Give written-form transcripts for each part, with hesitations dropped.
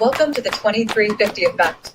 Welcome to the 2350 Effect.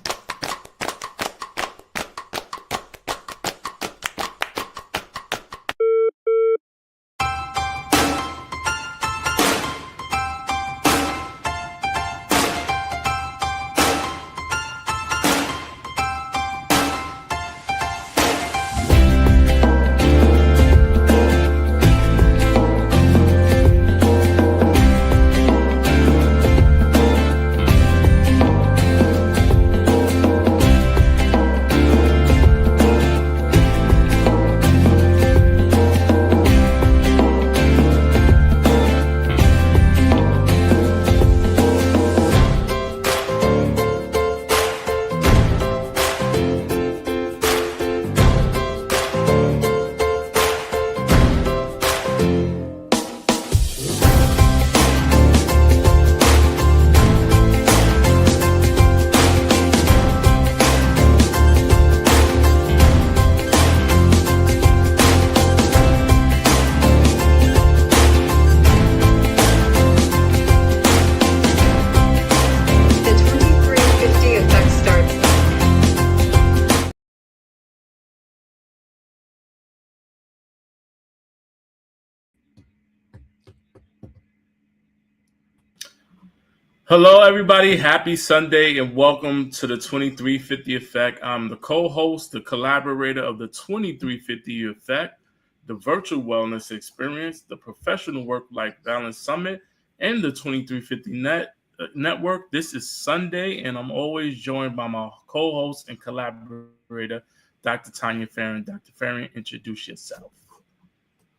Hello, everybody. Happy Sunday and welcome to the 2350 Effect. I'm the co-host, the collaborator of the 2350 Effect, the virtual wellness experience, the professional work-life balance summit, and the 2350 network. This is Sunday, and I'm always joined by my co-host and collaborator, Dr. Tania Farran. Dr. Farran, introduce yourself.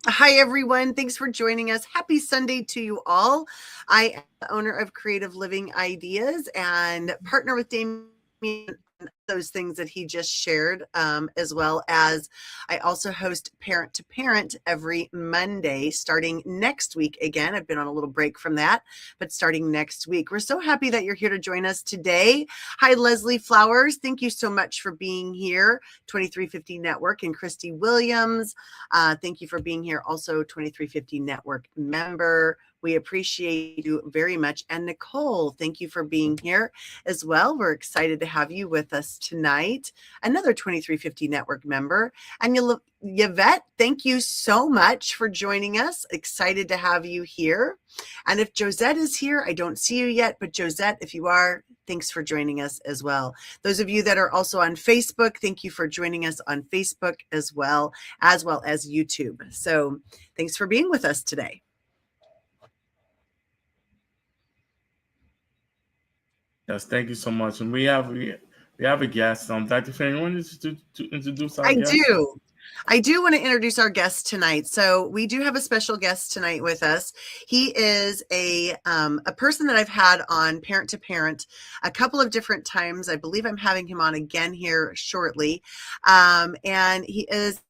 Hi, everyone. Thanks for joining us. Happy Sunday to you all. I am the owner of Creative Living Ideas and partner with Damian on those things that he just shared, as well as I also host Parent to Parent every Monday starting next week. Again, I've been on a little break from that, but starting next week. We're so happy that you're here to join us today. Hi, Leslie Flowers. Thank you so much for being here. 2350 Network and Christy Williams. Thank you for being here. Also 2350 Network member. We appreciate you very much. And Nicole, thank you for being here as well. We're excited to have you with us tonight. Another 2350 Network member. And Yvette, thank you so much for joining us. Excited to have you here. And if Josette is here, I don't see you yet, but Josette, if you are, thanks for joining us as well. Those of you that are also on Facebook, thank you for joining us on Facebook as well as YouTube. So thanks for being with us today. Yes, thank you so much. And we have a guest. Dr. Farran, you want to introduce our guest? I do want to introduce our guest tonight. So we do have a special guest tonight with us. He is a person that I've had on Parent to Parent a couple of different times. I believe I'm having him on again here shortly. And he is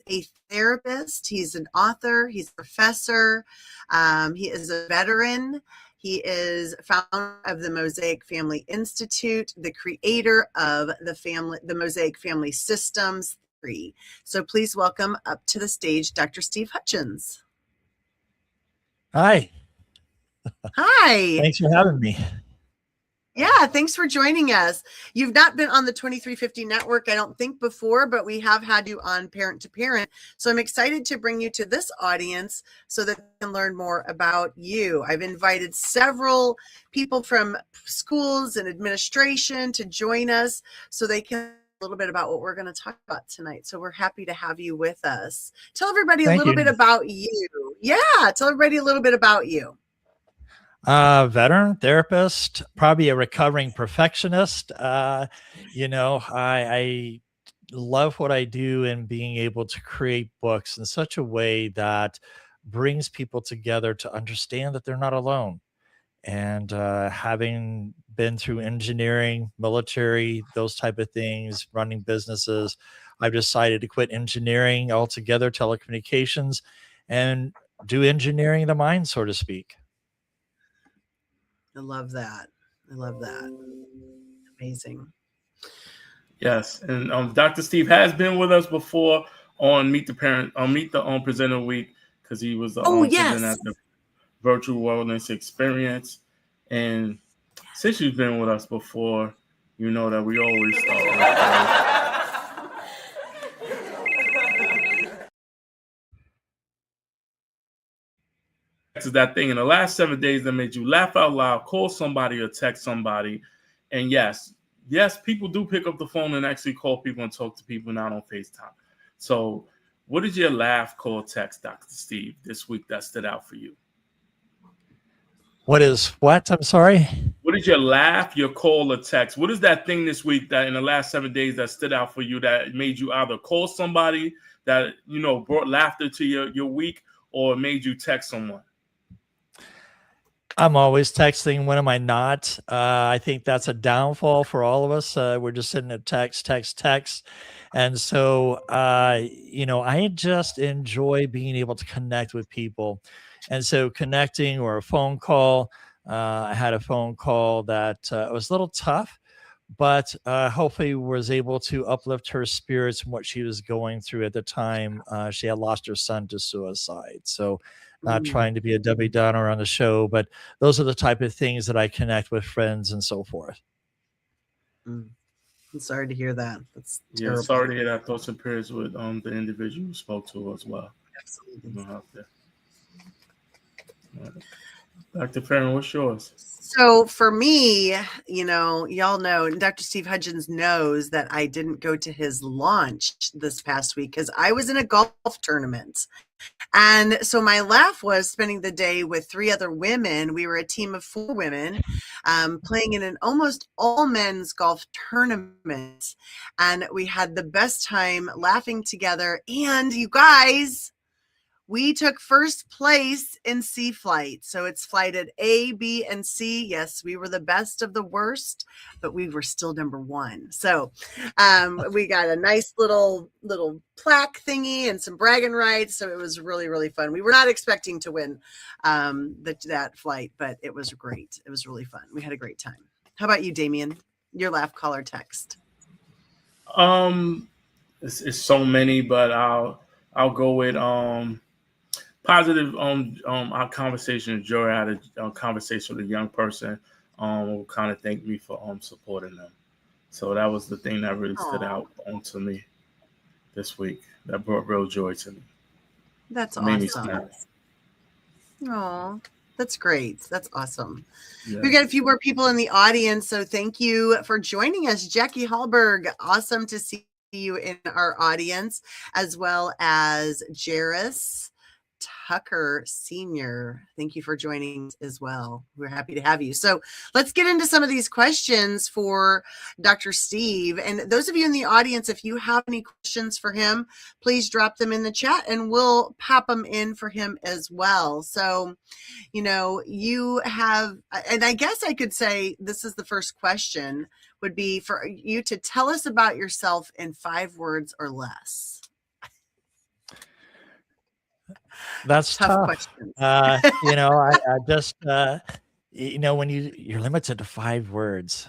a therapist. He's an author. He's a professor. He is a veteran. He is founder of the Mousic Family Institute, the creator of the Mousic Family Systems theory. So please welcome up to the stage, Dr. Steve Hudgins. Hi. Hi. Thanks for having me. Yeah, thanks for joining us. You've not been on the 2350 network, I don't think, before, but we have had you on Parent to Parent. So I'm excited to bring you to this audience so that they can learn more about you. I've invited several people from schools and administration to join us so they can a little bit about what we're going to talk about tonight. So we're happy to have you with us. Tell everybody a little bit about you. Yeah, tell everybody a little bit about you. Veteran therapist, probably a recovering perfectionist. I love what I do and being able to create books in such a way that brings people together to understand that they're not alone. And having been through engineering, military, those type of things, running businesses, I've decided to quit engineering altogether, telecommunications, and do engineering of the mind, so to speak. I love that. Amazing. Yes, and Dr. Steve has been with us before on Meet the Presenter Week because he was the presenter at the virtual wellness experience. And Since you've been with us before, you know that we always start with is that thing in the last 7 days that made you laugh out loud, call somebody or text somebody. And yes, people do pick up the phone and actually call people and talk to people, not on FaceTime. So what is your laugh, call, text, Dr. Steve, this week that stood out for you? What is what? I'm sorry. What is your laugh, your call, or text? What is that thing this week that in the last 7 days that stood out for you that made you either call somebody that, you know, brought laughter to your week, or made you text someone? I'm always texting. When am I not? I think that's a downfall for all of us. We're just sitting at text. And so, I just enjoy being able to connect with people. And so connecting or a phone call, I had a phone call that was a little tough, but hopefully was able to uplift her spirits and what she was going through at the time. She had lost her son to suicide. So not trying to be a Debbie Downer on the show, but those are the type of things that I connect with friends and so forth. I'm sorry to hear that. That's terrible. Sorry to hear that. Thoughts and prayers with the individual who spoke to as well. Absolutely. Dr. Farran, what's yours? So for me, y'all know, and Dr. Steve Hudgins knows that I didn't go to his launch this past week because I was in a golf tournament. And so my laugh was spending the day with 3 other women. We were a team of 4 women playing in an almost all men's golf tournament. And we had the best time laughing together. And you guys, we took first place in C flight. So it's flighted A, B, and C. Yes, we were the best of the worst, but we were still number 1. So we got a nice little plaque thingy and some bragging rights. So it was really, really fun. We were not expecting to win that flight, but it was great. It was really fun. We had a great time. How about you, Damian? Your laugh, call, or text? It's so many, but I'll go with positive our conversation. Joy had a conversation with a young person who kind of thanked me for supporting them. So that was the thing that really stood out to me this week. That brought real joy to me. That's Made me awesome. smile. Oh, that's great. That's awesome. Yeah. We've got a few more people in the audience, so thank you for joining us. Jackie Hallberg, awesome to see you in our audience, as well as Jairus Tucker Sr. Thank you for joining as well. We're happy to have you. So let's get into some of these questions for Dr. Steve. And those of you in the audience, if you have any questions for him, please drop them in the chat and we'll pop them in for him as well. So, you have, and I guess I could say this is the first question, would be for you to tell us about yourself in 5 words or less. That's tough. Questions. I just, when you're limited to 5 words,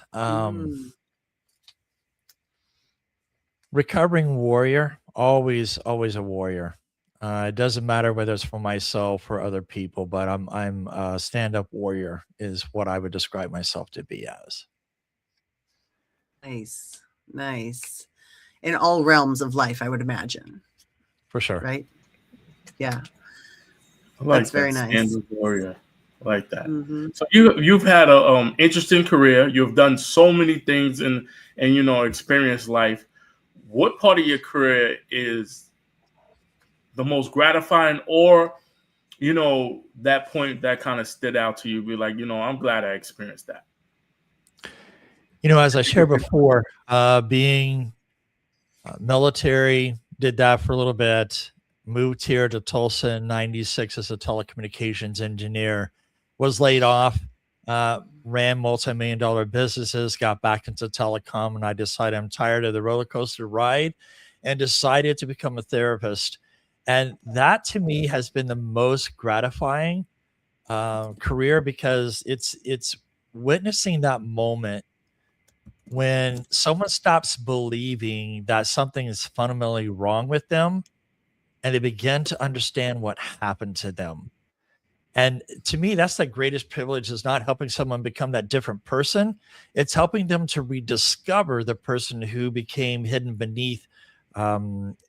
recovering warrior, always a warrior. It doesn't matter whether it's for myself or other people, but I'm a stand-up warrior is what I would describe myself to be as. Nice. In all realms of life, I would imagine. For sure. Right? Yeah. That's very nice. Stand-up warrior. I like that. So you've had a interesting career. You've done so many things and experienced life. What part of your career is the most gratifying, or that point that kind of stood out to you? Be like, I'm glad I experienced that. As I shared before, being military, did that for a little bit. Moved here to Tulsa in 96 as a telecommunications engineer, was laid off, ran multi-million-dollar businesses, got back into telecom, and I decided I'm tired of the roller coaster ride and decided to become a therapist. And that to me has been the most gratifying career, because it's witnessing that moment when someone stops believing that something is fundamentally wrong with them and they begin to understand what happened to them. And to me, that's the greatest privilege, is not helping someone become that different person. It's helping them to rediscover the person who became hidden beneath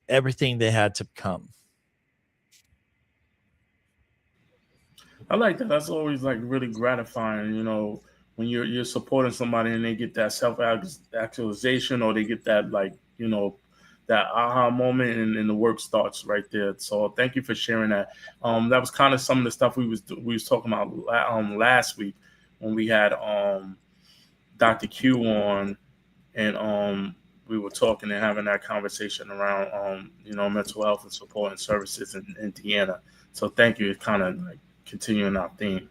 everything they had to become. I like that. That's always like really gratifying, when you're supporting somebody and they get that self actualization, or they get that, like, that aha moment, and the work starts right there. So thank you for sharing that. That was kind of some of the stuff we was talking about last week when we had Dr. Q on, and we were talking and having that conversation around mental health and support and services in Tiana. So thank you. It's kind of like continuing our theme.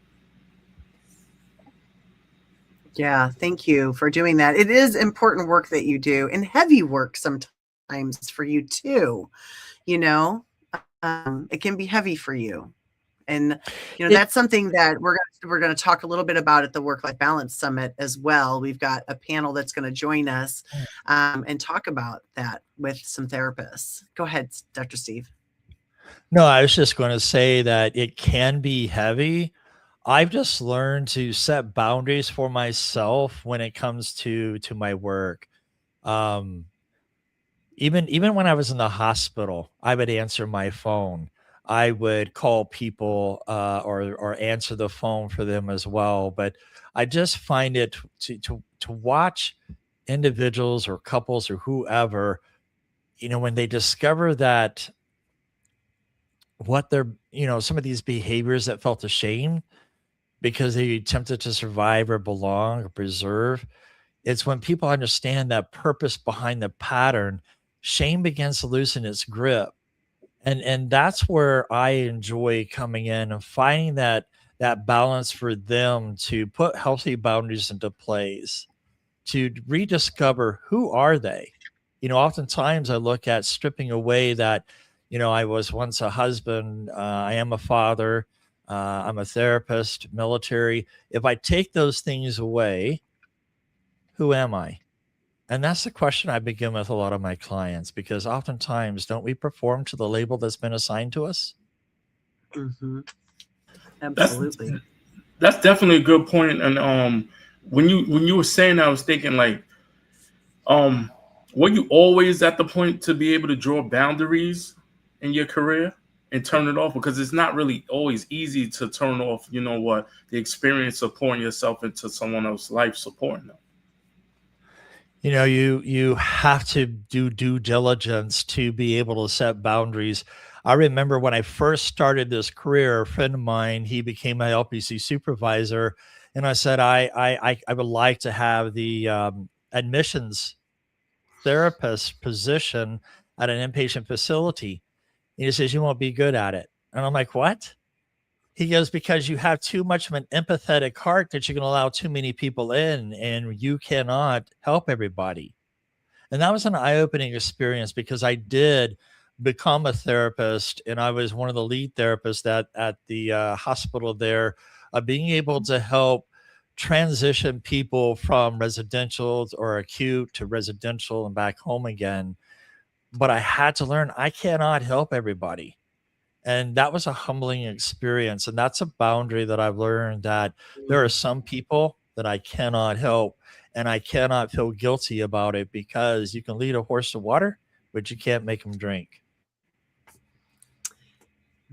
Yeah, thank you for doing that. It is important work that you do, and heavy work sometimes for you too. It can be heavy for you, and that's something that we're going to talk a little bit about at the Work-Life Balance Summit as well. We've got a panel that's going to join us and talk about that with some therapists. Go ahead, Dr. Steve. No, I was just going to say that it can be heavy. I've just learned to set boundaries for myself when it comes to my work. Um, even when I was in the hospital, I would answer my phone. I would call people or answer the phone for them as well. But I just find it to watch individuals or couples or whoever, when they discover that what they're, some of these behaviors that felt ashamed because they attempted to survive or belong or preserve. It's when people understand that purpose behind the pattern, shame begins to loosen its grip. And that's where I enjoy coming in and finding that balance for them to put healthy boundaries into place, to rediscover who are they. Oftentimes I look at stripping away that, I was once a husband, I am a father, I'm a therapist, military. If I take those things away, who am I? And that's the question I begin with a lot of my clients, because oftentimes, don't we perform to the label that's been assigned to us? Mm-hmm. That's Absolutely. that's definitely a good point. And when you were saying that, I was thinking, like, were you always at the point to be able to draw boundaries in your career and turn it off? Because it's not really always easy to turn off, the experience of pouring yourself into someone else's life, supporting them. You have to do due diligence to be able to set boundaries. I remember when I first started this career, a friend of mine, he became my LPC supervisor, and I said, I would like to have the admissions therapist position at an inpatient facility. And he says, you won't be good at it. And I'm like, what? He goes, because you have too much of an empathetic heart that you can allow too many people in, and you cannot help everybody. And that was an eye-opening experience, because I did become a therapist, and I was one of the lead therapists at the hospital there, being able to help transition people from residential or acute to residential and back home again. But I had to learn I cannot help everybody. And that was a humbling experience. And that's a boundary that I've learned, that there are some people that I cannot help, and I cannot feel guilty about it, because you can lead a horse to water, but you can't make them drink.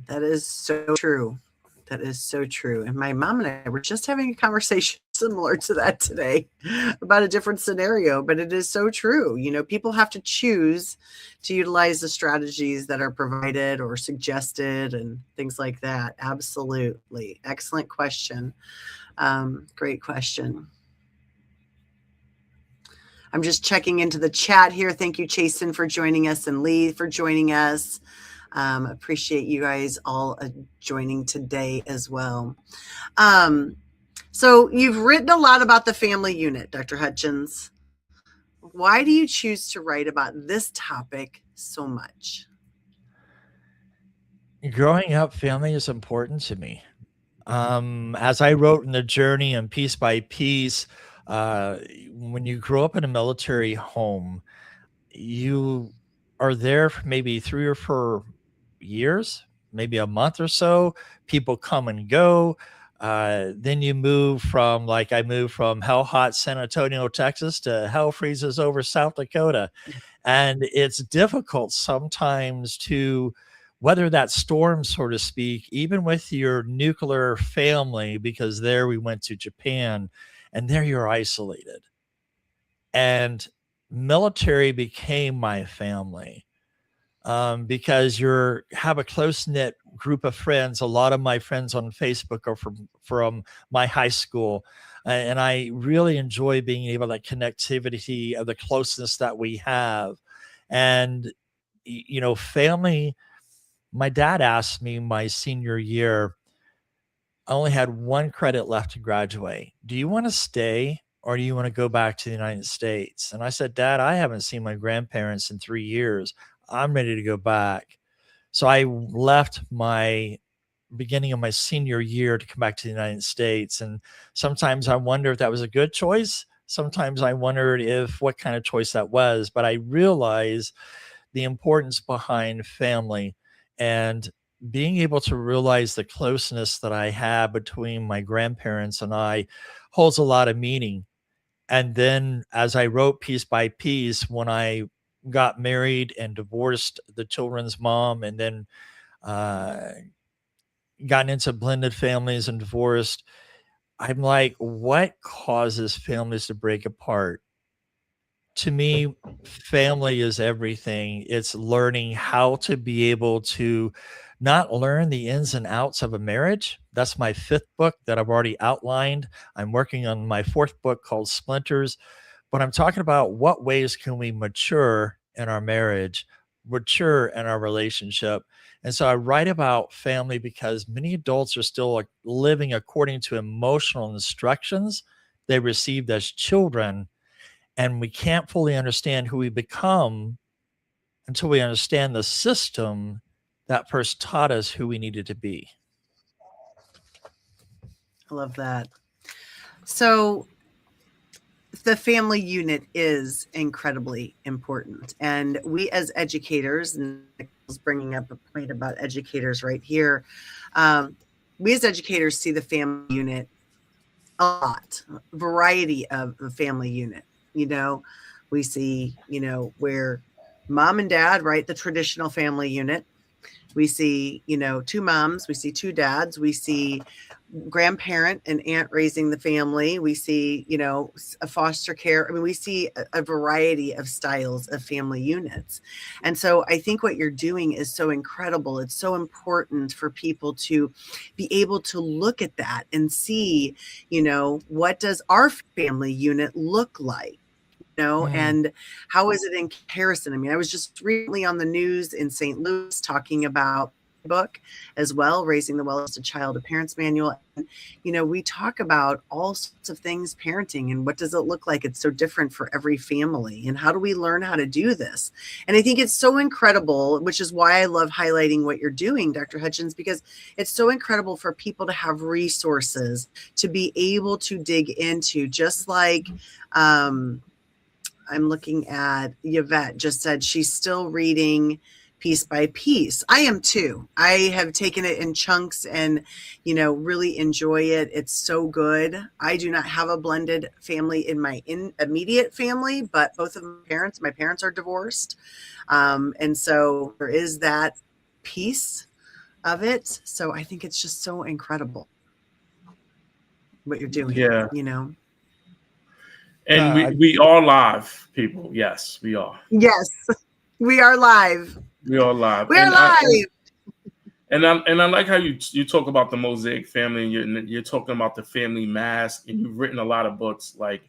That is so true. That is so true. And my mom and I were just having a conversation similar to that today about a different scenario, but it is so true. People have to choose to utilize the strategies that are provided or suggested and things like that. Absolutely. Excellent question. Great question. I'm just checking into the chat here. Thank you, Chasen, for joining us, and Lee for joining us. Appreciate you guys all joining today as well. So you've written a lot about the family unit, Dr. Hudgins. Why do you choose to write about this topic so much? Growing up, family is important to me. As I wrote in the journey and piece by piece, when you grow up in a military home, you are there for maybe 3 or 4 years, maybe a month or so. People come and go. Then you move from, like, I moved from hell hot San Antonio, Texas to hell freezes over South Dakota. And it's difficult sometimes to weather that storm, so to speak, even with your nuclear family, because there we went to Japan and there you're isolated. And military became my family, because you have a close knit group of friends. A lot of my friends on Facebook are from my high school, and I really enjoy being able to connectivity of the closeness that we have. And family. My dad asked me my senior year. I only had one credit left to graduate. Do you want to stay or do you want to go back to the United States? And I said, Dad, I haven't seen my grandparents in 3 years. I'm ready to go back. So I left my beginning of my senior year to come back to the United States. And sometimes I wonder if that was a good choice. Sometimes I wondered what kind of choice that was. But I realized the importance behind family, and being able to realize the closeness that I have between my grandparents and I holds a lot of meaning. And then as I wrote piece by piece, when I got married and divorced the children's mom, and then gotten into blended families and divorced, I'm like, what causes families to break apart? To me, family is everything. It's learning how to be able to not learn the ins and outs of a marriage. That's my 5th book that I've already outlined. I'm working on my 4th book called Splinters, but I'm talking about what ways can we mature in our marriage, mature in our relationship. And so I write about family because many adults are still living according to emotional instructions they received as children. And we can't fully understand who we become until we understand the system that first taught us who we needed to be. I love that. So the family unit is incredibly important. And we as educators, and I was bringing up a point about educators right here, we as educators see the family unit a lot, variety of the family unit. We see, where mom and dad, right? The traditional family unit. We see, 2 moms, we see 2 dads, we see grandparent and aunt raising the family. We see, a foster care. I mean, we see a variety of styles of family units. And so I think what you're doing is so incredible. It's so important for people to be able to look at that and see, what does our family unit look like? And how is it in comparison? I mean, I was just recently on the news in St. Louis talking about the book as well, Raising the Well-Adjusted Child, a Parent's Manual. And, we talk about all sorts of things parenting and what does it look like? It's so different for every family. And how do we learn how to do this? And I think it's so incredible, which is why I love highlighting what you're doing, Dr. Hudgins, because it's so incredible for people to have resources to be able to dig into, just like, I'm looking at Yvette just said she's still reading piece by piece. I am too. I have taken it in chunks and, really enjoy it. It's so good. I do not have a blended family in my immediate family, but both of my parents are divorced. And so there is that piece of it. So I think it's just so incredible what you're doing. Yeah. And we are live, people. Yes, we are. Yes, we are live. We are live. We're live. And I like how you talk about the Mousic family, and you're talking about the family mask, and you've written a lot of books. Like,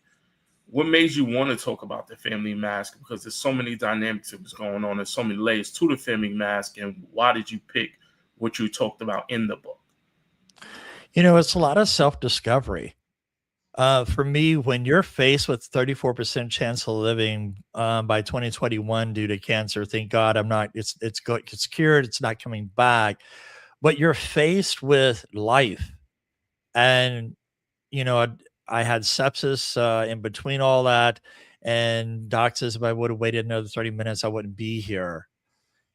what made you want to talk about the family mask? Because there's so many dynamics that was going on. There's so many layers to the family mask, and why did you pick what you talked about in the book? It's a lot of self-discovery. For me, when you're faced with 34% chance of living by 2021 due to cancer, thank God it's cured, it's not coming back. But you're faced with life. And, I had sepsis in between all that. And doc says if I would have waited another 30 minutes, I wouldn't be here.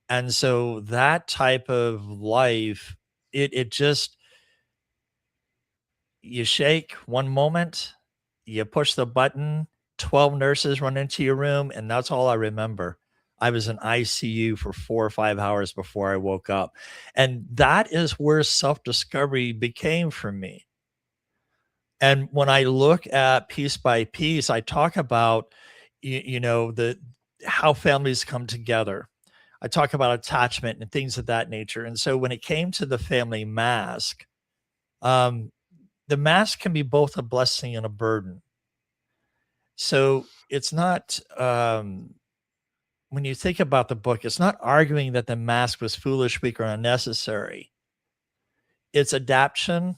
And so that type of life, it just, you shake one moment, you push the button, 12 nurses run into your room, and that's all I remember. I was in ICU for 4 or 5 hours before I woke up. And that is where self-discovery became for me. And when I look at piece by piece, I talk about, the how families come together. I talk about attachment and things of that nature. And so when it came to the family mask, um, the mask can be both a blessing and a burden. So it's not, when you think about the book, it's not arguing that the mask was foolish, weak, or unnecessary. It's adaptation,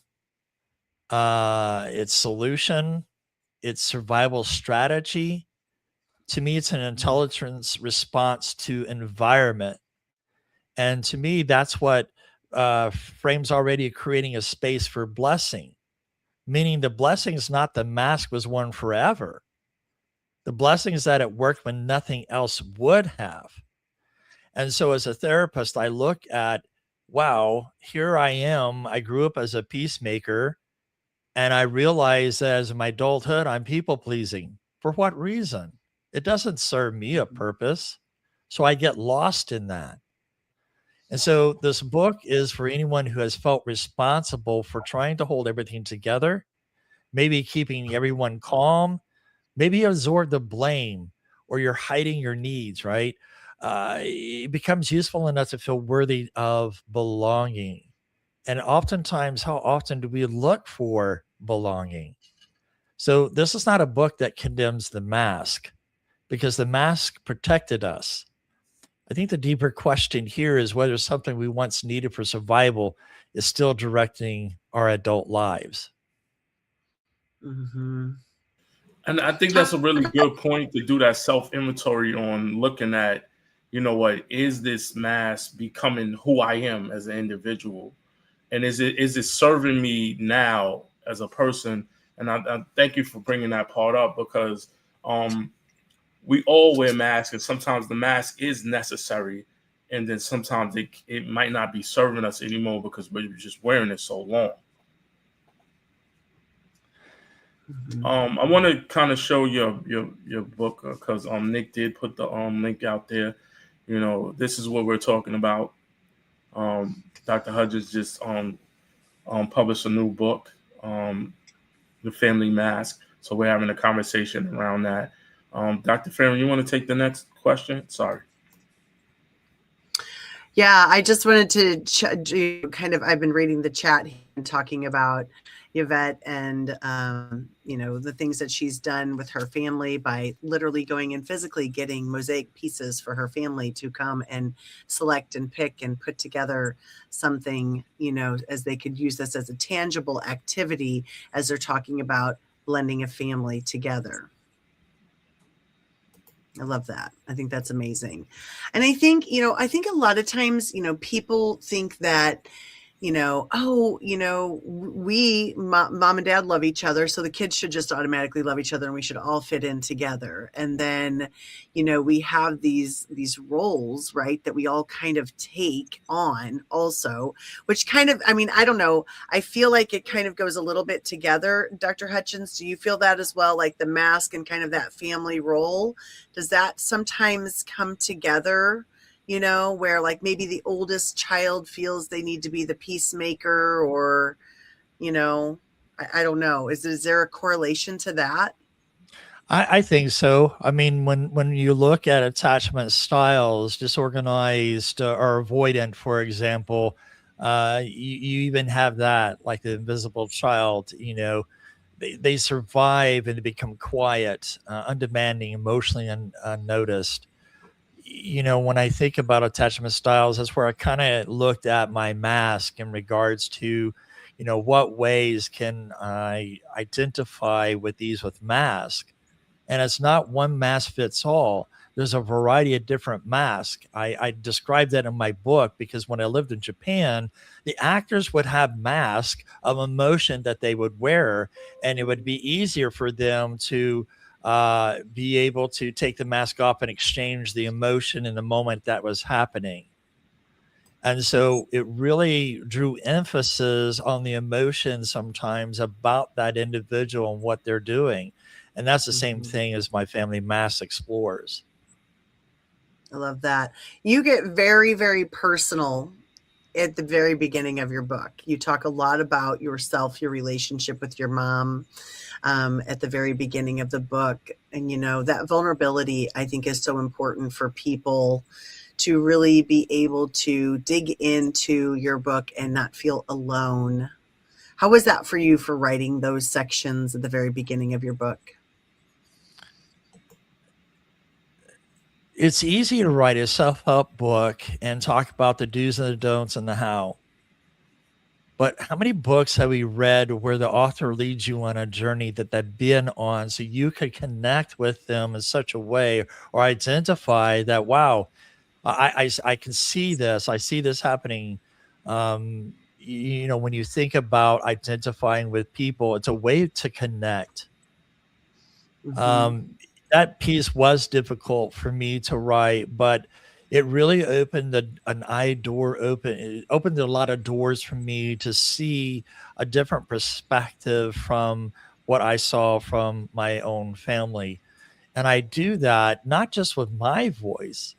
it's solution, it's survival strategy. To me, it's an intelligence response to environment. And to me, that's what frames already creating a space for blessing, meaning the blessing is not the mask was worn forever. The blessing is that it worked when nothing else would have. And so as a therapist, I look at, wow, here I am. I grew up as a peacemaker, and I realize that as my adulthood, I'm people pleasing. For what reason? It doesn't serve me a purpose. So I get lost in that. And so this book is for anyone who has felt responsible for trying to hold everything together, maybe keeping everyone calm, maybe absorb the blame, or you're hiding your needs, right? It becomes useful enough to feel worthy of belonging. And oftentimes, how often do we look for belonging? So this is not a book that condemns the mask, because the mask protected us. I think the deeper question here is whether something we once needed for survival is still directing our adult lives. Mm-hmm. And I think that's a really good point to do that self-inventory on, looking at, what is this mask becoming who I am as an individual? And is it serving me now as a person? And I thank you for bringing that part up, because we all wear masks, and sometimes the mask is necessary, and then sometimes it might not be serving us anymore because we're just wearing it so long. I want to kind of show your book, because Nick did put the link out there. This is what we're talking about. Dr. Hudgins just published a new book, The Family Mask. So we're having a conversation around that. Dr. Farran, you want to take the next question? Sorry. Yeah, I just wanted to I've been reading the chat and talking about Yvette and, the things that she's done with her family by literally going and physically getting mosaic pieces for her family to come and select and pick and put together something, as they could use this as a tangible activity as they're talking about blending a family together. I love that. I think that's amazing. And I think a lot of times, people think that, we, mom and dad love each other, so the kids should just automatically love each other and we should all fit in together. And then, we have these roles, right, that we all kind of take on also, which kind of, I don't know. I feel like it kind of goes a little bit together. Dr. Hudgins, do you feel that as well? Like the mask and kind of that family role, does that sometimes come together? Where like maybe the oldest child feels they need to be the peacemaker, or, I don't know. Is there a correlation to that? I think so. When you look at attachment styles, disorganized or avoidant, for example, you even have that, like the invisible child, they survive and become quiet, undemanding, emotionally unnoticed. When I think about attachment styles, that's where I kind of looked at my mask in regards to, what ways can I identify with these with mask? And it's not one mask fits all. There's a variety of different masks. I described that in my book because when I lived in Japan, the actors would have masks of emotion that they would wear, and it would be easier for them to be able to take the mask off and exchange the emotion in the moment that was happening. And so it really drew emphasis on the emotion sometimes about that individual and what they're doing. And that's the same thing as my family mass explores. I love that. You get very, very personal at the very beginning of your book. You talk a lot about yourself, your relationship with your mom, at the very beginning of the book. And, you know, that vulnerability, I think, is so important for people to really be able to dig into your book and not feel alone. How was that for you for writing those sections at the very beginning of your book? It's easy to write a self-help book and talk about the do's and the don'ts and the how. But how many books have we read where the author leads you on a journey that they've been on so you could connect with them in such a way or identify that, wow, I can see this. I see this happening. You know, when you think about identifying with people, it's a way to connect. That piece was difficult for me to write, but it really opened it opened a lot of doors for me to see a different perspective from what I saw from my own family. And I do that not just with my voice,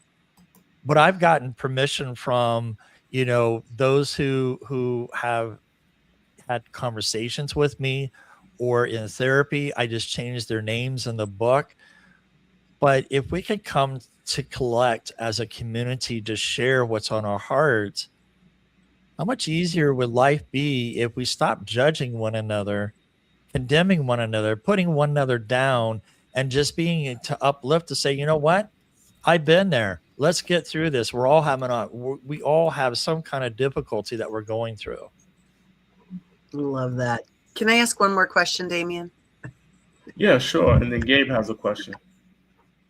but I've gotten permission from, you know, those who have had conversations with me or in therapy. I just changed their names in the book. But if we could come to collect as a community to share what's on our hearts, how much easier would life be if we stopped judging one another, condemning one another, putting one another down, and just being to uplift to say, you know what? I've been there. Let's get through this. We're all we all have some kind of difficulty that we're going through. Love that. Can I ask one more question, Damian? Yeah, sure. And then Gabe has a question.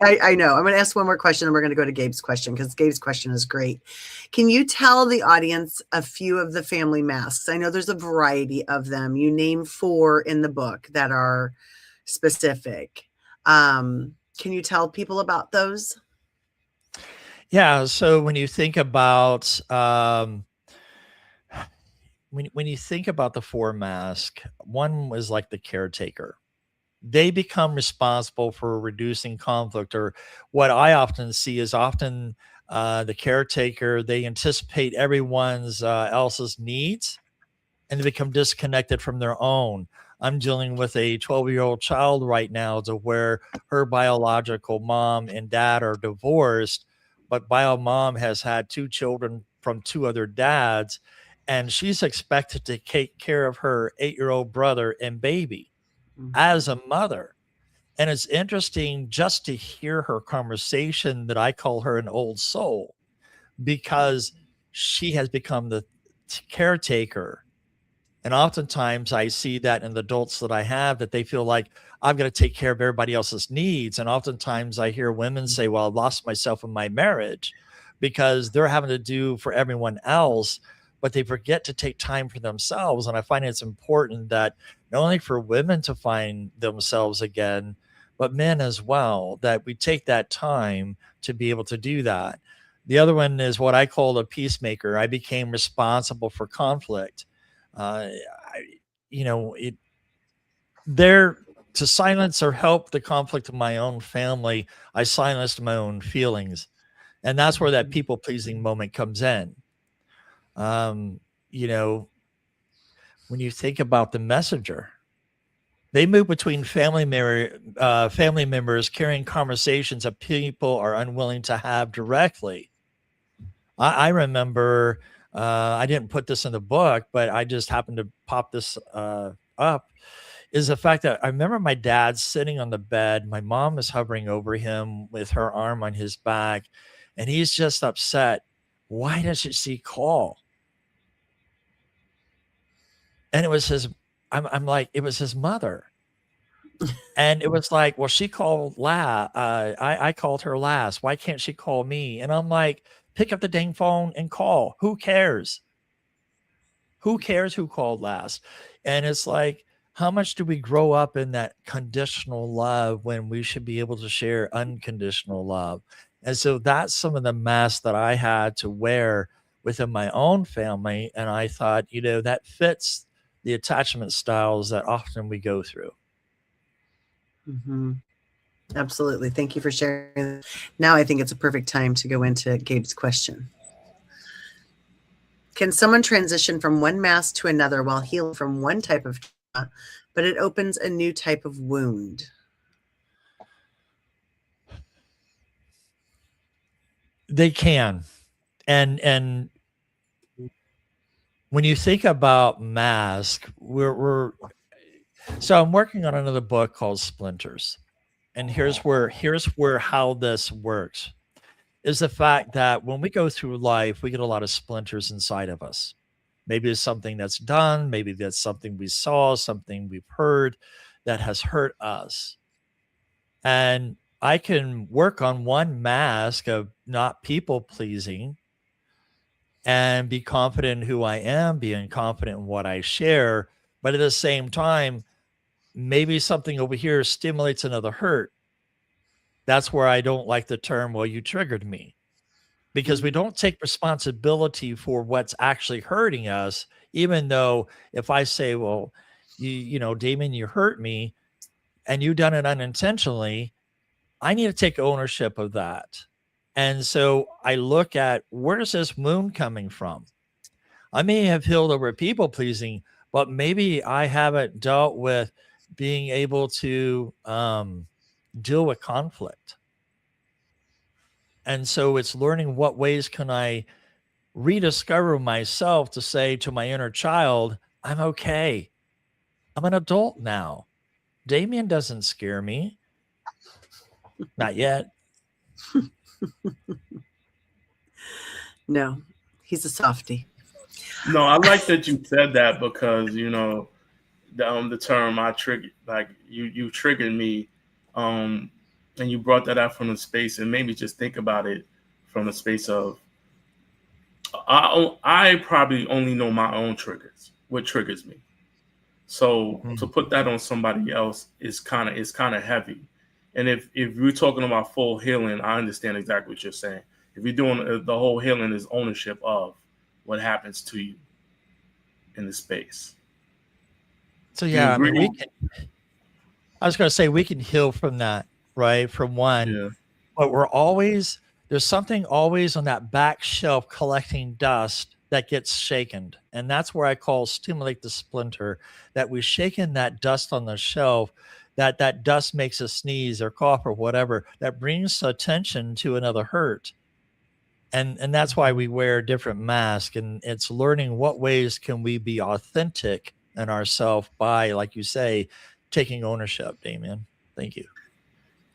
I know. I'm going to ask one more question and we're going to go to Gabe's question because Gabe's question is great. Can you tell the audience a few of the family masks? I know there's a variety of them. You name 4 in the book that are specific. Can you tell people about those? Yeah. So when you think about when you think about the 4 mask, one was like the caretaker. They become responsible for reducing conflict, or what I often see is often the caretaker, they anticipate everyone's else's needs and they become disconnected from their own. I'm dealing with a 12-year-old child right now to where her biological mom and dad are divorced, but bio mom has had 2 children from 2 other dads, and she's expected to take care of her 8-year-old brother and baby as a mother. And it's interesting just to hear her conversation that I call her an old soul because she has become the caretaker. And oftentimes I see that in the adults that I have, that they feel like I've got to take care of everybody else's needs. And oftentimes I hear women say, well, I lost myself in my marriage because they're having to do for everyone else, but they forget to take time for themselves. And I find it's important that not only for women to find themselves again, but men as well, that we take that time to be able to do that. The other one is what I call a peacemaker. I became responsible for conflict. There to silence or help the conflict of my own family, I silenced my own feelings. And that's where that people pleasing moment comes in. You know, when you think about the messenger, they move between family members carrying conversations that people are unwilling to have directly. I remember, I didn't put this in the book, but I just happened to pop this up, is the fact that I remember my dad sitting on the bed. My mom is hovering over him with her arm on his back, and he's just upset. Why doesn't she call? And it was I'm like, it was his mother. And it was like, well, she called I called her last. Why can't she call me? And I'm like, pick up the dang phone and call. Who cares? Who cares who called last? And it's like, how much do we grow up in that conditional love when we should be able to share unconditional love? And so that's some of the masks that I had to wear within my own family. And I thought, that fits the attachment styles that often we go through. Mm-hmm. Absolutely. Thank you for sharing. Now I think it's a perfect time to go into Gabe's question. Can someone transition from one mask to another while healing from one type of trauma, but it opens a new type of wound? They can. And when you think about mask, so I'm working on another book called Splinters. And here's where how this works is the fact that when we go through life, we get a lot of splinters inside of us. Maybe it's something that's done, maybe that's something we saw, something we've heard that has hurt us. And I can work on one mask of not people pleasing and be confident in who I am, being confident in what I share. But at the same time, maybe something over here stimulates another hurt. That's where I don't like the term, well, you triggered me, because we don't take responsibility for what's actually hurting us. Even though if I say, well, Damian, you hurt me and you done it unintentionally, I need to take ownership of that. And so I look at, where's this wound coming from? I may have healed over people pleasing, but maybe I haven't dealt with being able to deal with conflict. And so it's learning what ways can I rediscover myself to say to my inner child, I'm okay. I'm an adult now. Damian doesn't scare me. Not yet. No, he's a softie. No, I like that you said that, because the term I triggered, like you triggered me, and you brought that out from the space, and made me just think about it from the space of I probably only know my own triggers, what triggers me. So to put that on somebody else is kind of heavy. And if you're talking about full healing, I understand exactly what you're saying. If you're doing the whole healing is ownership of what happens to you in the space. So yeah, I mean, I was going to say we can heal from that, right? From one, but there's something always on that back shelf collecting dust that gets shaken. And that's where I call stimulate the splinter, that we've shaken that dust on the shelf, that dust makes us sneeze or cough or whatever, that brings attention to another hurt. And that's why we wear different masks. And it's learning what ways can we be authentic in ourselves by, like you say, taking ownership, Damian. Thank you.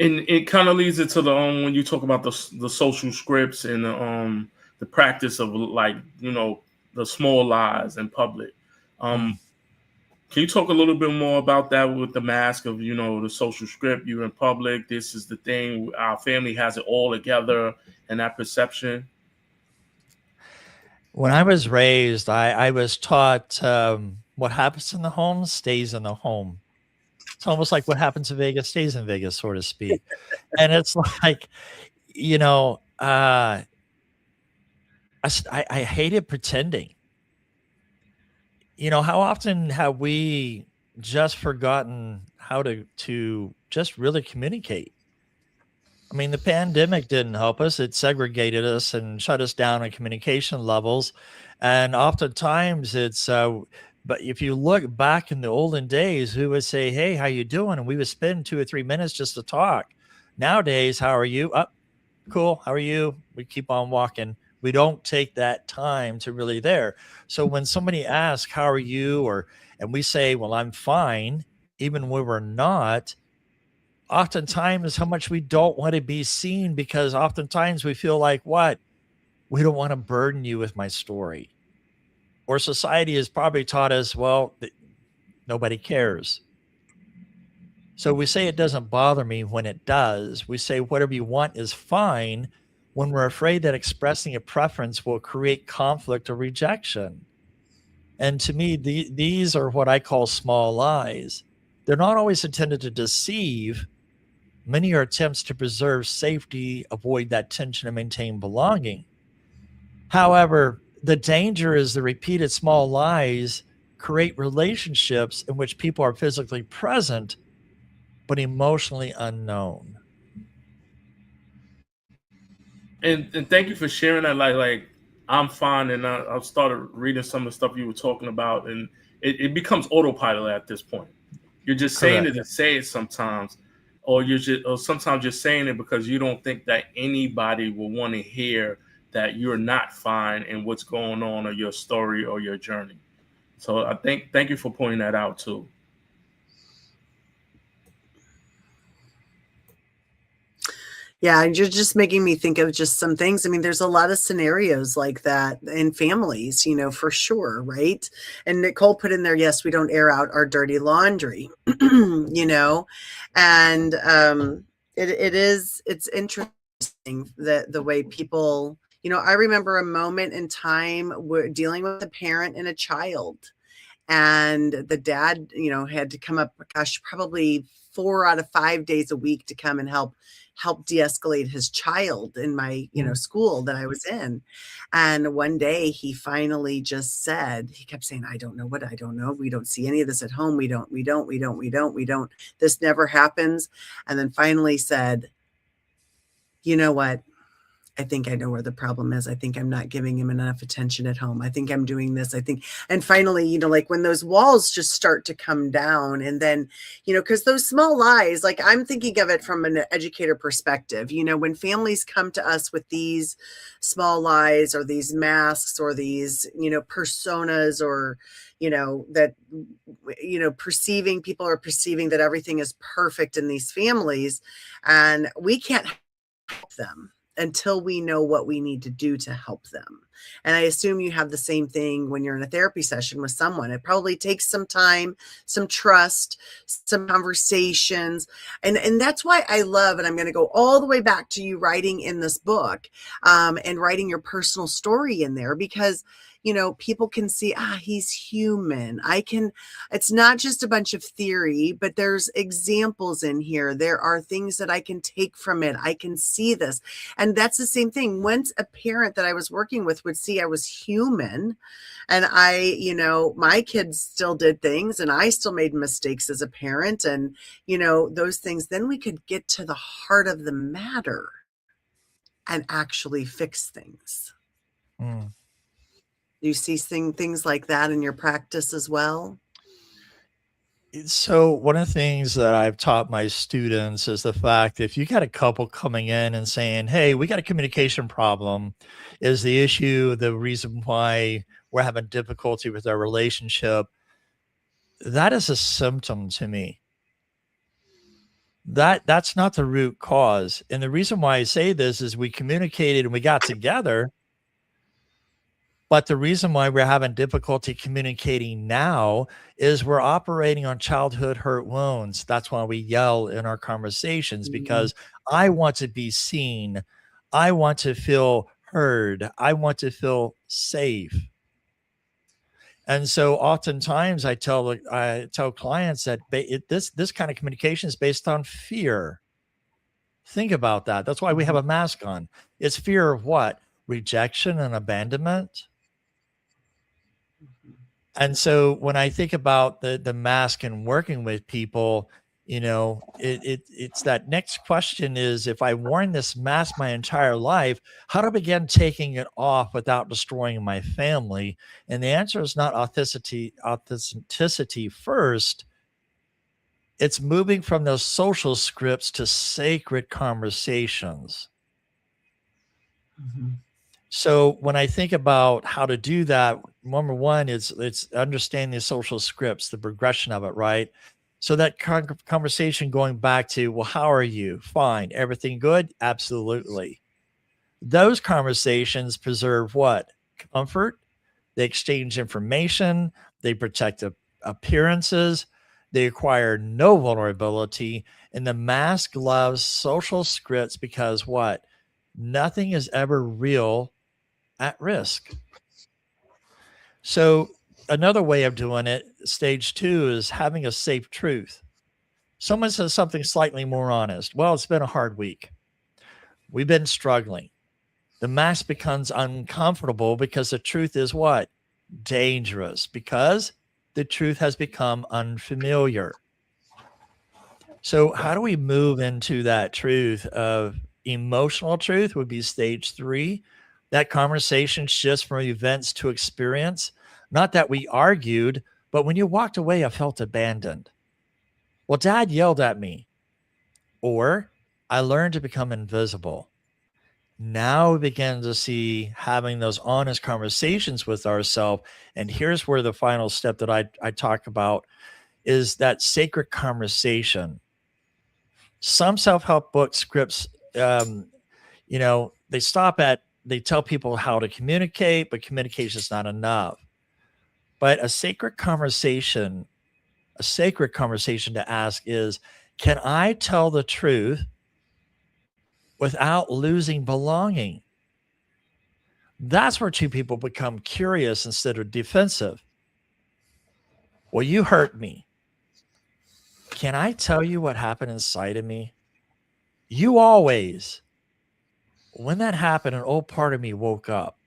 And it kind of leads it to the when you talk about the social scripts and the practice of, like, the small lies in public. Can you talk a little bit more about that with the mask of, the social script? You're in public. This is the thing. Our family has it all together, and that perception. When I was raised, I was taught what happens in the home stays in the home. It's almost like what happens in Vegas stays in Vegas, so to speak. And it's like, I hated pretending. How often have we just forgotten how to just really communicate? I mean, the pandemic didn't help us. It segregated us and shut us down on communication levels. And oftentimes it's, but if you look back in the olden days, who would say, hey, how you doing? And we would spend 2 or 3 minutes just to talk. Nowadays, how are you? Cool. How are you? We keep on walking. We don't take that time to really there. So when somebody asks, how are you? And we say, well, I'm fine, even when we're not, oftentimes how much we don't want to be seen, because oftentimes we feel like, what? We don't want to burden you with my story. Or society has probably taught us, well, nobody cares. So we say it doesn't bother me when it does. We say whatever you want is fine when we're afraid that expressing a preference will create conflict or rejection. And to me, these are what I call small lies. They're not always intended to deceive. Many are attempts to preserve safety, avoid that tension, and maintain belonging. However, The danger is the repeated small lies create relationships in which people are physically present, but emotionally unknown. And thank you for sharing that. Like I'm fine, and I started reading some of the stuff you were talking about, and it becomes autopilot at this point. You're just saying Correct. it to say it sometimes, or sometimes you're saying it because you don't think that anybody will want to hear that you're not fine and what's going on, or your story or your journey. So thank you for pointing that out too. Yeah, and you're just making me think of just some things. I mean, there's a lot of scenarios like that in families, for sure, right? And Nicole put in there, yes, we don't air out our dirty laundry, and it's interesting that the way people, I remember a moment in time where dealing with a parent and a child, and the dad, had to come up, gosh, probably 4 out of 5 days a week to come and help de-escalate his child in my, school that I was in. And one day he finally just said, he kept saying, I don't know. We don't see any of this at home. We don't. This never happens. And then finally said, you know what? I think I know where the problem is. I think I'm not giving him enough attention at home. I think I'm doing this. And finally, like when those walls just start to come down, and then, because those small lies, like I'm thinking of it from an educator perspective, when families come to us with these small lies or these masks or these, personas, or, that, people are perceiving that everything is perfect in these families, and we can't help them until we know what we need to do to help them. And I assume you have the same thing when you're in a therapy session with someone. It probably takes some time, some trust, some conversations. And that's why I love, and I'm going to go all the way back to you writing in this book, and writing your personal story in there, because people can see, he's human. It's not just a bunch of theory, but there's examples in here. There are things that I can take from it. I can see this. And that's the same thing. Once a parent that I was working with would see I was human, and my kids still did things, and I still made mistakes as a parent, and, those things, then we could get to the heart of the matter and actually fix things. Mm. Do you see things like that in your practice as well? So one of the things that I've taught my students is the fact, if you got a couple coming in and saying, hey, we got a communication problem, is the issue the reason why we're having difficulty with our relationship, that is a symptom to me. That's not the root cause. And the reason why I say this is we communicated and we got together, but the reason why we're having difficulty communicating now is we're operating on childhood hurt wounds. That's why we yell in our conversations, because I want to be seen. I want to feel heard. I want to feel safe. And so oftentimes I tell clients that this kind of communication is based on fear. Think about that. That's why we have a mask on. It's fear of what? Rejection and abandonment. And so when I think about the mask and working with people, it's that next question is, if I worn this mask my entire life, how do I begin taking it off without destroying my family? And the answer is not authenticity first. It's moving from those social scripts to sacred conversations. So when I think about how to do that, number one, it's understanding the social scripts, the progression of it, right? So that conversation going back to, well, how are you? Fine. Everything good? Absolutely. Those conversations preserve what? Comfort. They exchange information. They protect appearances. They acquire no vulnerability. And the mask loves social scripts because what? Nothing is ever real at risk. So another way of doing it, stage 2, is having a safe truth. Someone says something slightly more honest. Well, it's been a hard week. We've been struggling. The mask becomes uncomfortable because the truth is what? Dangerous, because the truth has become unfamiliar. So how do we move into that truth of emotional truth would be stage 3. That conversation shifts from events to experience. Not that we argued, but when you walked away, I felt abandoned. Well, dad yelled at me. Or I learned to become invisible. Now we begin to see having those honest conversations with ourselves. And here's where the final step that I talk about is that sacred conversation. Some self-help book scripts, they tell people how to communicate, but communication is not enough. But a sacred conversation to ask is, can I tell the truth without losing belonging? That's where two people become curious instead of defensive. Well, you hurt me. Can I tell you what happened inside of me? You always. When that happened, an old part of me woke up.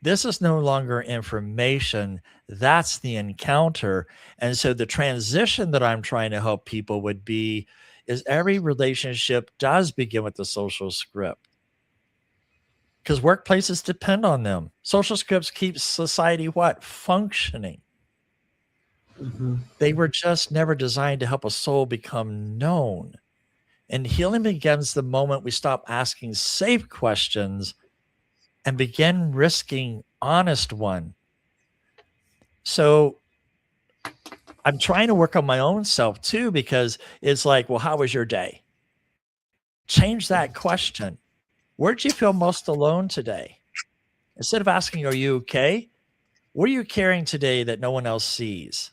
This is no longer information. That's the encounter. And so the transition that I'm trying to help people would be is every relationship does begin with the social script, because workplaces depend on them. Social scripts keep society what? Functioning. Mm-hmm. They were just never designed to help a soul become known. And healing begins the moment we stop asking safe questions and begin risking honest one. So I'm trying to work on my own self too, because it's like, well, how was your day? Change that question. Where'd you feel most alone today? Instead of asking, are you okay? What are you carrying today that no one else sees?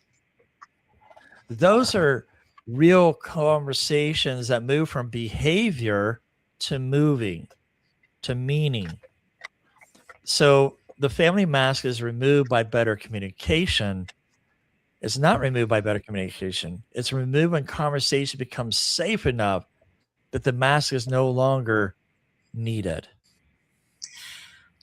Those are real conversations that move from behavior to moving to meaning. So the family mask is removed by better communication. It's not removed by better communication. It's removed when conversation becomes safe enough that the mask is no longer needed.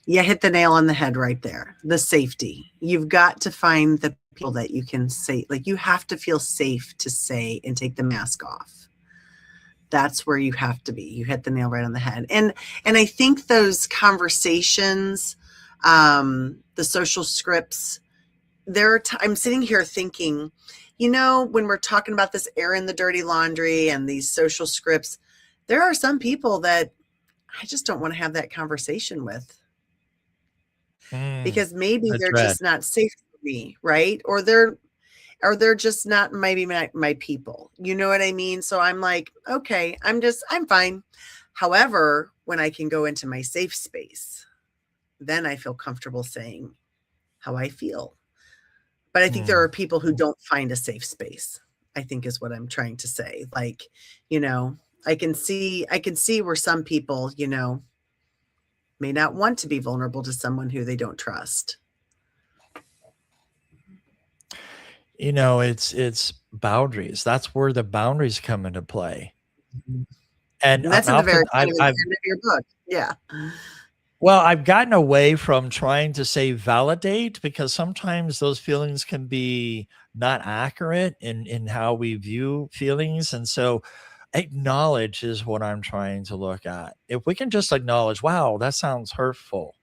You hit the nail on the head right there. The safety. You've got to find the people that you can say, like, you have to feel safe to say and take the mask off. That's where you have to be. You hit the nail right on the head. And I think those conversations, the social scripts, I'm sitting here thinking, when we're talking about this airing the dirty laundry and these social scripts, there are some people that I just don't want to have that conversation with. Because maybe they're just not safe for me, right? Or they're just not maybe my people. You know what I mean? So I'm like, okay, I'm fine. However, when I can go into my safe space, then I feel comfortable saying how I feel. But I think there are people who don't find a safe space, I think is what I'm trying to say. Like, I can see where some people, may not want to be vulnerable to someone who they don't trust. It's boundaries. That's where the boundaries come into play. And that's in the very end of your book. Yeah. Well, I've gotten away from trying to say validate, because sometimes those feelings can be not accurate in how we view feelings. And so acknowledge is what I'm trying to look at. If we can just acknowledge, wow, that sounds hurtful.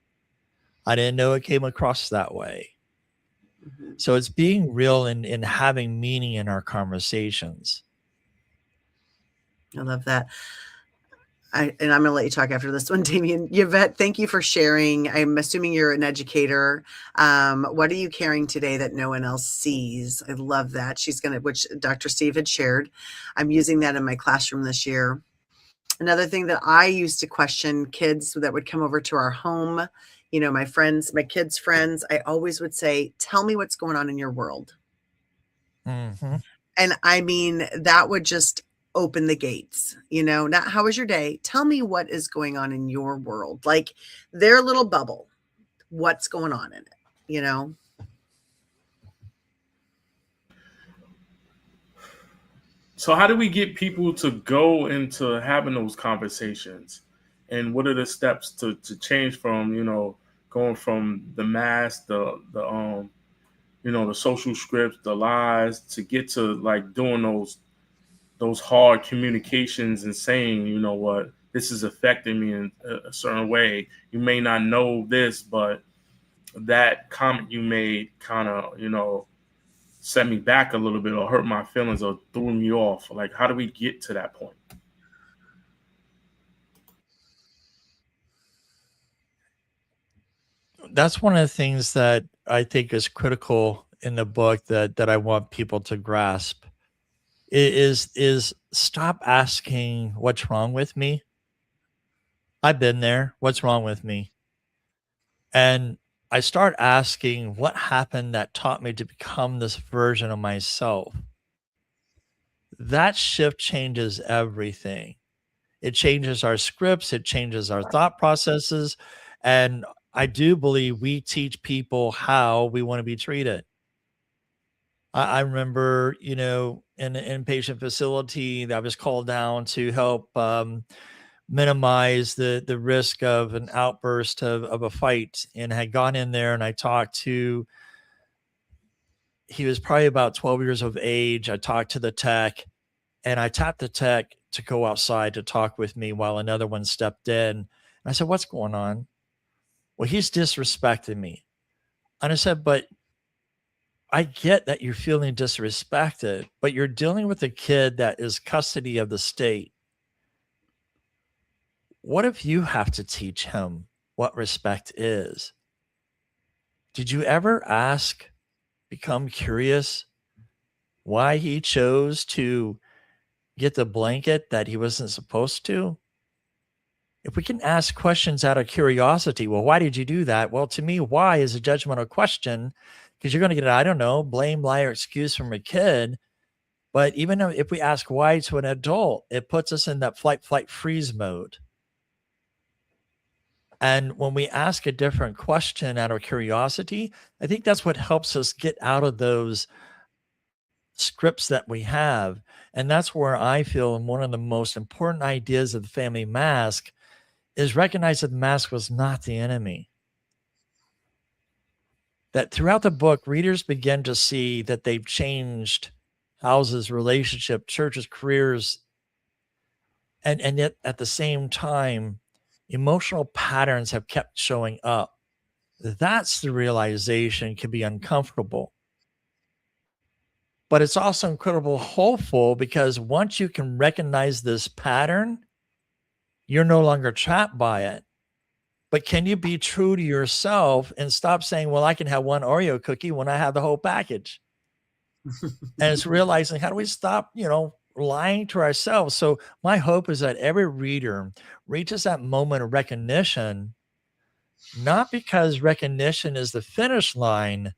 I didn't know it came across that way. Mm-hmm. So it's being real and having meaning in our conversations. I love that. And I'm going to let you talk after this one, Damian. Yvette, thank you for sharing. I'm assuming you're an educator. What are you carrying today that no one else sees? I love that. Which Dr. Steve had shared. I'm using that in my classroom this year. Another thing that I used to question kids that would come over to our home, my kids' friends, I always would say, tell me what's going on in your world. Mm-hmm. And I mean, that would just open the gates, not how was your day? Tell me what is going on in your world, like their little bubble, what's going on in it, So how do we get people to go into having those conversations and what are the steps to change from, you know, going from the mask, you know, the social scripts, the lies, to get to like doing those hard communications and saying, you know what, this is affecting me in a certain way. You may not know this, but that comment you made kind of, you know, set me back a little bit or hurt my feelings or threw me off. Like, how do we get to that point? That's one of the things that I think is critical in the book that I want people to grasp is stop asking what's wrong with me. I've been there. What's wrong with me? And I start asking what happened that taught me to become this version of myself. That shift changes everything. It changes our scripts, it changes our thought processes. And I do believe we teach people how we want to be treated. I remember, you know, in an inpatient facility that I was called down to help minimize the risk of an outburst of a fight, and had gone in there and I talked to, he was probably about 12 years of age. I talked to the tech and I tapped the tech to go outside to talk with me while another one stepped in. And I said, "What's going on?" "Well, he's disrespecting me." And I said, "But I get that you're feeling disrespected, but you're dealing with a kid that is custody of the state. What if you have to teach him what respect is? Did you ever ask, become curious, why he chose to get the blanket that he wasn't supposed to?" If we can ask questions out of curiosity, well, why did you do that? Well, to me, why is a judgmental question, because you're going to get, I don't know, blame, lie, or excuse from a kid. But even if we ask why to an adult, it puts us in that flight, freeze mode. And when we ask a different question out of curiosity, I think that's what helps us get out of those scripts that we have. And that's where I feel one of the most important ideas of the family mask is recognize that the mask was not the enemy. That throughout the book, readers begin to see that they've changed houses, relationship, churches, careers, and yet at the same time, emotional patterns have kept showing up. That's the realization can be uncomfortable. But it's also incredibly hopeful, because once you can recognize this pattern, you're no longer trapped by it. But can you be true to yourself and stop saying, well, I can have one Oreo cookie when I have the whole package? And it's realizing, how do we stop, you know, lying to ourselves? So my hope is that every reader reaches that moment of recognition, not because recognition is the finish line,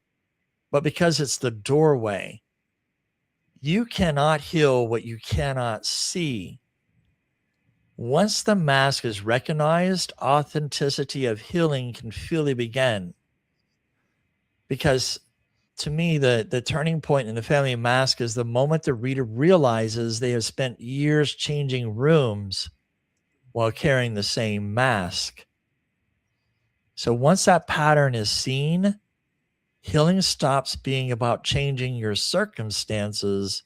but because it's the doorway. You cannot heal what you cannot see. Once the mask is recognized, authenticity of healing can fully begin. Because to me, the turning point in the family mask is the moment the reader realizes they have spent years changing rooms while carrying the same mask. So once that pattern is seen, healing stops being about changing your circumstances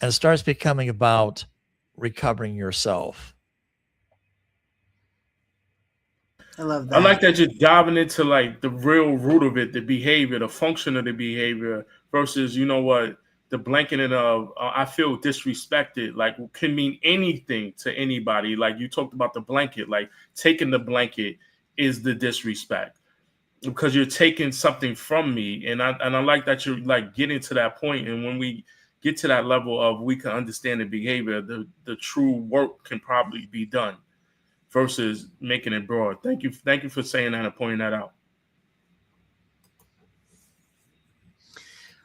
and starts becoming about recovering yourself. I love I like that. that you're diving into like the real root of it, the behavior, the function of the behavior, versus, you know what, the blanketing of I feel disrespected, like can mean anything to anybody. Like you talked about the blanket, like taking the blanket is the disrespect because you're taking something from me. And I like that you're like getting to that point. And when we get to that level of we can understand the behavior, the true work can probably be done versus making it broad. Thank you for saying that and pointing that out.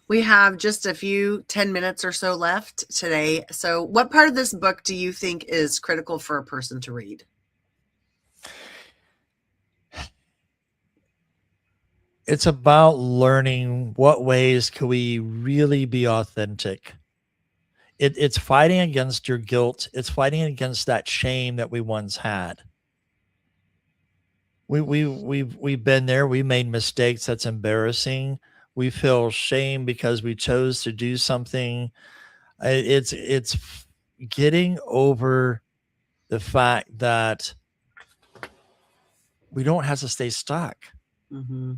We have just a few 10 minutes or so left today. So what part of this book do you think is critical for a person to read? It's about learning what ways can we really be authentic. It's fighting against your guilt. It's fighting against that shame that we once had. We've been there. We made mistakes. That's embarrassing. We feel shame because we chose to do something. It's getting over the fact that we don't have to stay stuck. Mm-hmm.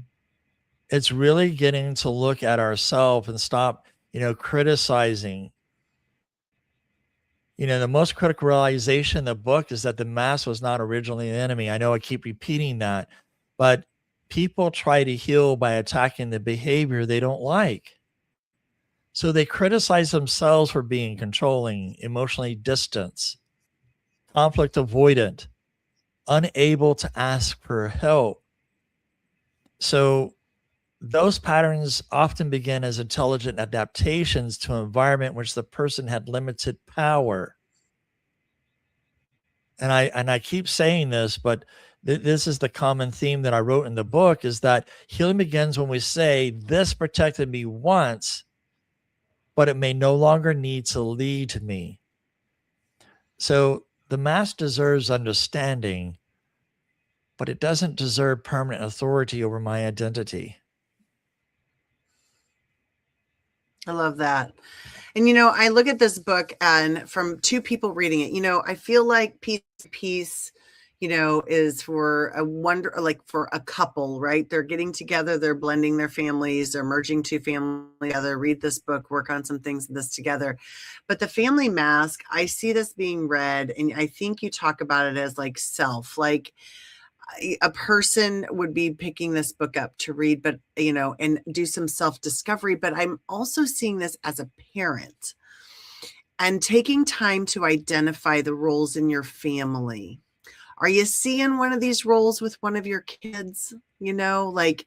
It's really getting to look at ourselves and stop, criticizing. The most critical realization in the book is that the mask was not originally the enemy. I know I keep repeating that, but people try to heal by attacking the behavior they don't like. So they criticize themselves for being controlling, emotionally distant, conflict avoidant, unable to ask for help. So those patterns often begin as intelligent adaptations to an environment in which the person had limited power. And I keep saying this, but this is the common theme that I wrote in the book, is that healing begins when we say, this protected me once, but it may no longer need to lead me. So the mask deserves understanding, but it doesn't deserve permanent authority over my identity. I love that. And, I look at this book and from two people reading it, I feel like Peace, is for for a couple, right? They're getting together, they're blending their families, they're merging two families together, read this book, work on some things this together. But the family mask, I see this being read, and I think you talk about it as like self, like a person would be picking this book up to read, but, and do some self-discovery. But I'm also seeing this as a parent and taking time to identify the roles in your family. Are you seeing one of these roles with one of your kids? Yvette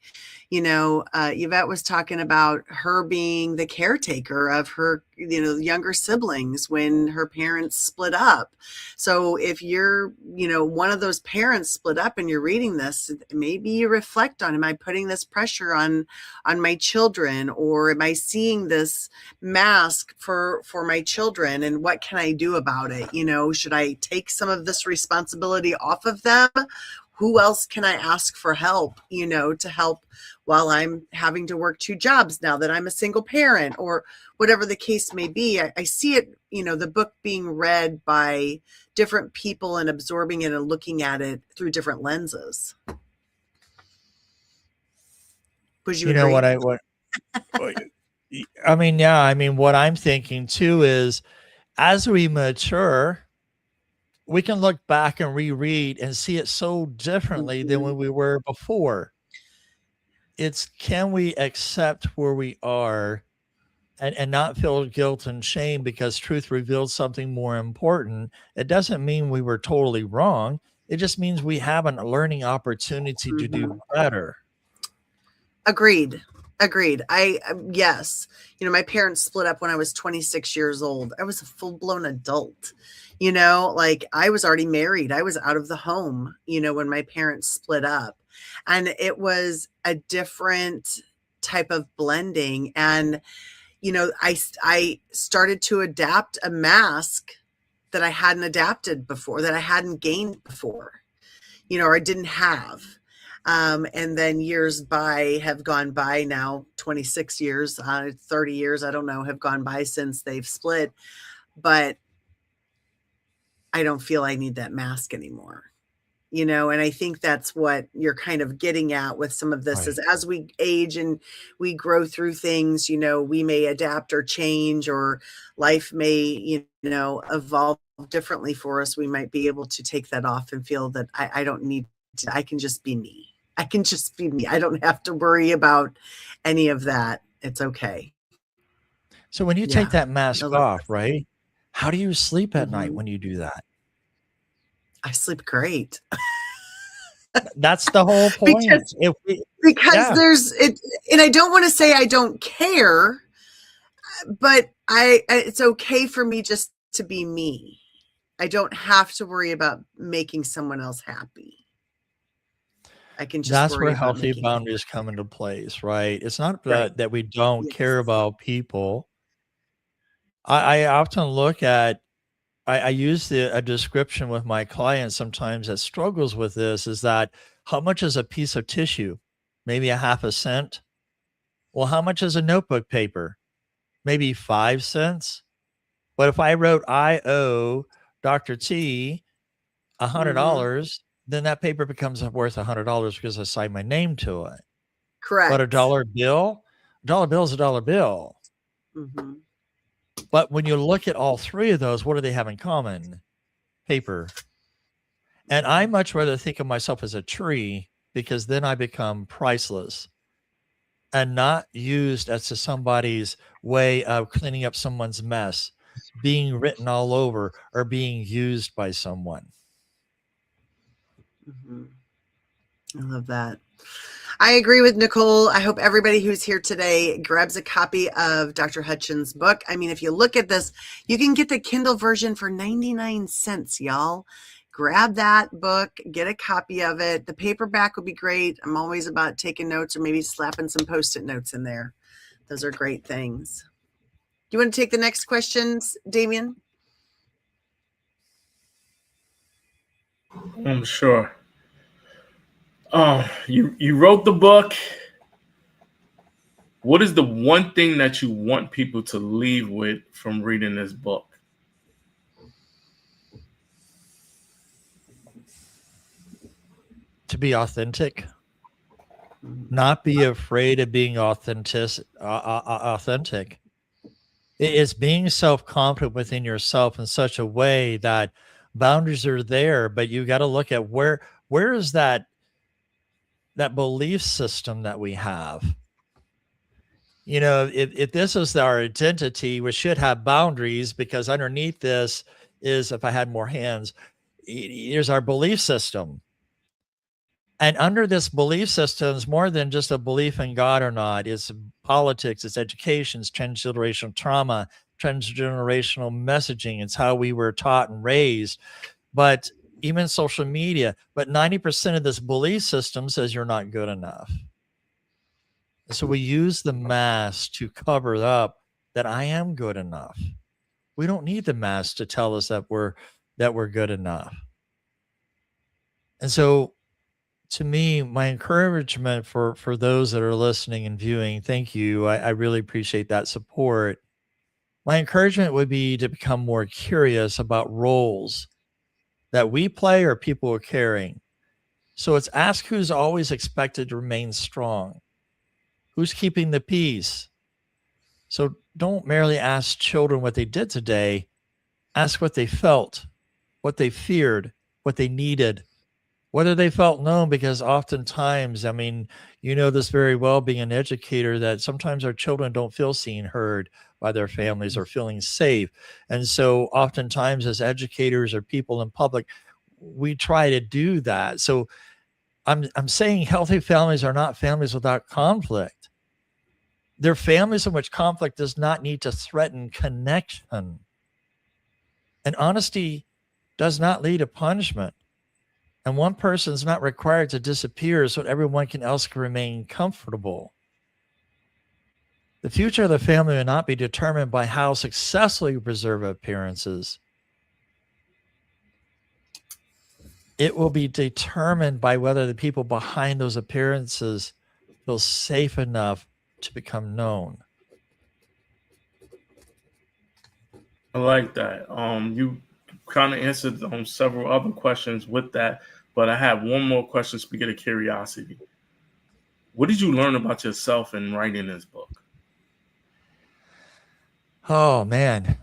was talking about her being the caretaker of her, younger siblings when her parents split up. So if you're, one of those parents split up and you're reading this, maybe you reflect on, am I putting this pressure on my children, or am I seeing this mask for my children, and what can I do about it? Should I take some of this responsibility off of them? Who else can I ask for help, to help while I'm having to work two jobs now that I'm a single parent, or whatever the case may be? I see it, the book being read by different people and absorbing it and looking at it through different lenses. Would you agree? What I'm thinking too is, as we mature, we can look back and reread and see it so differently than when we were before. It's, can we accept where we are and not feel guilt and shame because truth reveals something more important? It doesn't mean we were totally wrong. It just means we have a learning opportunity to do better. Agreed. Yes. My parents split up when I was 26 years old. I was a full-blown adult. I was already married. I was out of the home, when my parents split up, and it was a different type of blending. And, I started to adapt a mask that I hadn't adapted before, that I hadn't gained before, or I didn't have. And then years have gone by now, 26 years, 30 years, I don't know, have gone by since they've split, but I don't feel I need that mask anymore, and I think that's what you're kind of getting at with some of this, right? Is as we age and we grow through things, we may adapt or change, or life may, evolve differently for us. We might be able to take that off and feel that I don't need to, I can just be me. I can just be me. I don't have to worry about any of that. It's okay. So when you take that mask off, right? How do you sleep at night when you do that? I sleep great. That's the whole point. Because there's it, and I don't want to say I don't care, but it's okay for me just to be me. I don't have to worry about making someone else happy. I can just That's where healthy boundaries come into place, right? It's not that we don't care about people. I often look at, I use a description with my clients sometimes that struggles with this, is that How much is a piece of tissue? Maybe a half a cent. Well, how much is a notebook paper? Maybe 5 cents. But if I wrote, I owe Dr. T $100, then that paper becomes worth $100 because I signed my name to it. Correct. But a dollar bill is a dollar bill. Mm-hmm. But when you look at all three of those, what do they have in common? Paper. And I much rather think of myself as a tree, because then I become priceless and not used as to somebody's way of cleaning up someone's mess, being written all over, or being used by someone. Mm-hmm. I love that. I agree with Nicole. I hope everybody who's here today grabs a copy of Dr. Hudgins' book. I mean, if you look at this, you can get the Kindle version for 99 cents, y'all. Grab that book, get a copy of it. The paperback would be great. I'm always about taking notes, or maybe slapping some Post-it notes in there. Those are great things. Do you want to take the next questions, Damian? I'm sure. You wrote the book. What is the one thing that you want people to leave with from reading this book? To be authentic, not be afraid of being authentic. It's being self-confident within yourself in such a way that boundaries are there, but you got to look at where is that belief system that we have. You know, if this is our identity, we should have boundaries, because underneath this is, if I had more hands, here's our belief system. And under this belief system is more than just a belief in God or not. It's politics, it's education, it's transgenerational trauma, transgenerational messaging. It's how we were taught and raised. But even social media, but 90% of this belief system says you're not good enough. And so we use the mask to cover up that I am good enough. We don't need the mask to tell us that we're good enough. And so, to me, my encouragement for those that are listening and viewing, thank you. I really appreciate that support. My encouragement would be to become more curious about roles that we play or people are carrying. So it's ask who's always expected to remain strong, who's keeping the peace. So don't merely ask children what they did today. Ask what they felt, what they feared, what they needed, whether they felt known, because oftentimes, I mean, you know this very well, being an educator, that sometimes our children don't feel seen, heard by their families, or feeling safe. And so oftentimes as educators or people in public, we try to do that. So I'm saying healthy families are not families without conflict. They're families in which conflict does not need to threaten connection. And honesty does not lead to punishment. And one person is not required to disappear so everyone else can remain comfortable. The future of the family will not be determined by how successfully you preserve appearances. It will be determined by whether the people behind those appearances feel safe enough to become known. I like that. You kind of answered several other questions with that, but I have one more question, speaking of curiosity. What did you learn about yourself in writing this book? Oh, man.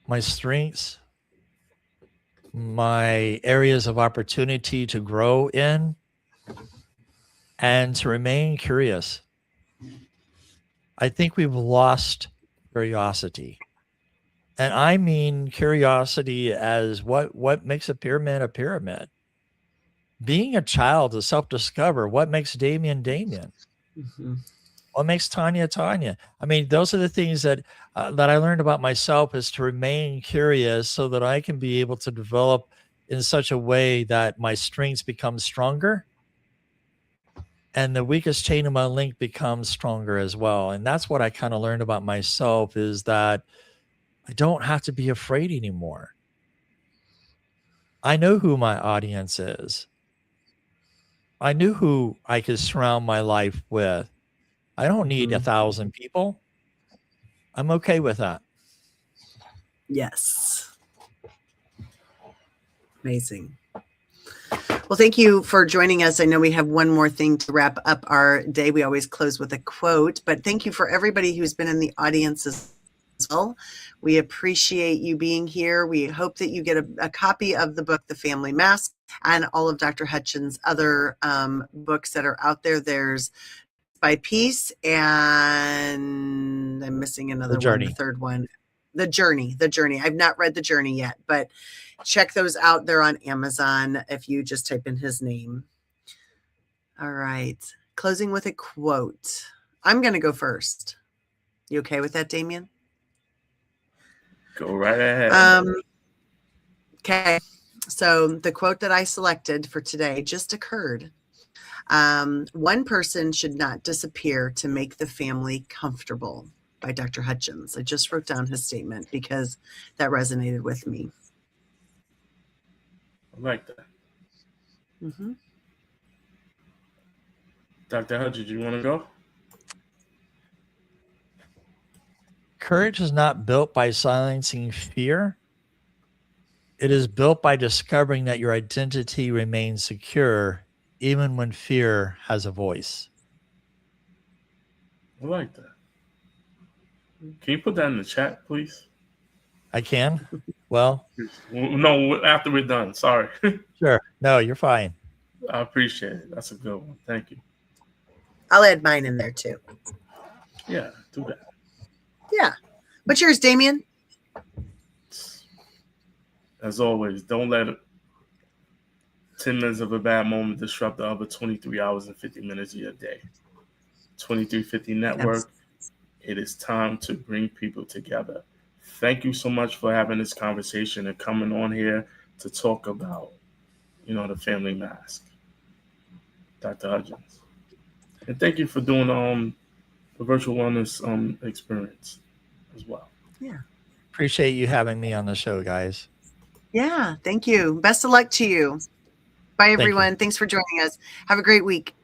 My strengths, my areas of opportunity to grow in, and to remain curious. I think we've lost curiosity. And I mean curiosity as what makes a pyramid a pyramid. Being a child to self-discover what makes Damian Damian. Mm-hmm. What makes Tania Tania. I mean, those are the things that I learned about myself, is to remain curious so that I can be able to develop in such a way that my strengths become stronger and the weakest chain of my link becomes stronger as well. And that's what I kind of learned about myself, is that I don't have to be afraid anymore. I know who my audience is. I knew who I could surround my life with. I don't need 1,000 people. I'm okay with that. Yes. Amazing. Well, thank you for joining us. I know we have one more thing to wrap up our day. We always close with a quote, but thank you for everybody who's been in the audience as well. We appreciate you being here. We hope that you get a copy of the book, The Family Mask, and all of Dr. Hudgins' other books that are out there. There's By Peace, and I'm missing another one, the third one. The Journey. I've not read The Journey yet, but check those out. They're on Amazon if you just type in his name. All right. Closing with a quote. I'm going to go first. You okay with that, Damian? Go right ahead. Okay. So the quote that I selected for today just occurred. One person should not disappear to make the family comfortable, by Dr. Hudgins. I just wrote down his statement because that resonated with me. I like that. Mm-hmm. Dr. Hudgins, you want to go? Courage is not built by silencing fear. It is built by discovering that your identity remains secure even when fear has a voice. I like that. Can you put that in the chat, please? I can? Well, no, after we're done. Sorry. Sure. No, you're fine. I appreciate it. That's a good one. Thank you. I'll add mine in there too. Yeah, do that. Yeah. What's yours, Damian? As always, don't let 10 minutes of a bad moment disrupt the other 23 hours and 50 minutes of your day. 2350 Network. It is time to bring people together. Thank you so much for having this conversation and coming on here to talk about, the family mask, Dr. Hudgins. And thank you for doing the virtual wellness experience as well. Yeah. Appreciate you having me on the show, guys. Yeah. Thank you. Best of luck to you. Bye, everyone. Thanks for joining us. Have a great week.